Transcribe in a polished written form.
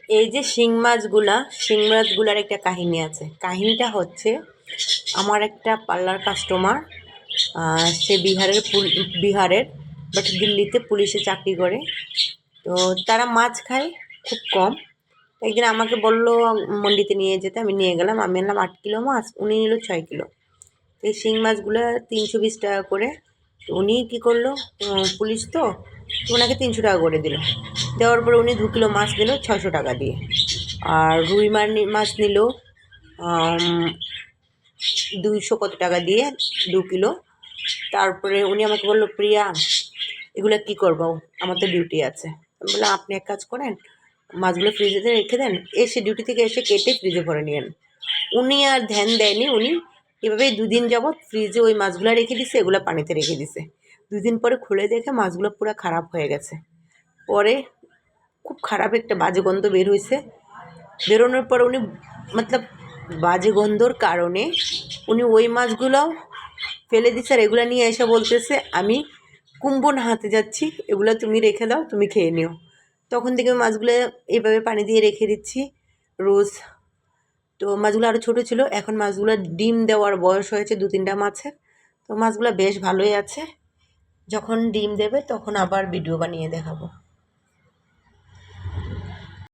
এই যে শিং মাছগুলার একটা কাহিনী আছে। কাহিনীটা হচ্ছে, আমার একটা পার্লার কাস্টমার, সে বিহারের বাট দিল্লিতে পুলিশে চাকরি করে। তো তারা মাছ খায় খুব কম। একদিন আমাকে বললো মন্ডিতে নিয়ে যেতে, আমি নিয়ে গেলাম। আমি আনলাম 8 কিলো মাছ, উনি নিল 6 কিলো। তো এই শিং মাছগুলো 320 টাকা করে। তো উনি কী করলো, পুলিশ তো ওনাকে 300 টাকা করে দিল। দেওয়ার পরে উনি 2 কিলো মাছ নিল 600 টাকা দিয়ে। আর রুই মাছ নিল 200 কত টাকা দিয়ে 2 কিলো। তারপরে উনি আমাকে বললো, প্রিয়া এগুলো কী করবো, আমার তো ডিউটি আছে। আমি বললাম, আপনি এক কাজ করেন, মাছগুলো ফ্রিজে রেখে দেন, এসে ডিউটি থেকে এসে কেটে ফ্রিজে ভরে নিয়েন। উনি আর ধ্যান দেয়নি, উনি এভাবেই 2 দিন যাবৎ ফ্রিজে ওই মাছগুলো রেখে দিছে, এগুলো পানিতে রেখে দিছে। 2 দিন পরে খুলে দেখে মাছগুলো পুরো খারাপ হয়ে গেছে। পরে খুব খারাপ একটা বাজে গন্ধ বের হয়েছে। বেরোনোর পর উনি মতলব বাজে গন্ধর কারণে উনি ওই মাছগুলোও ফেলে দিচ্ছে, আর এগুলো নিয়ে এসে বলতেছে, আমি কুম্ভ নাহাতে যাচ্ছি, এগুলো তুমি রেখে দাও, তুমি খেয়ে নিও। তখন থেকে মাছগুলো এইভাবে পানি দিয়ে রেখে দিচ্ছি রোজ। তো মাছগুলো আরও ছোটো ছিল, এখন মাছগুলো ডিম দেওয়ার বয়স হয়েছে 2-3টা মাছের। তো মাছগুলো বেশ ভালোই আছে। যখন ডিম দেবে তখন আবার ভিডিও বানিয়ে দেখাবো।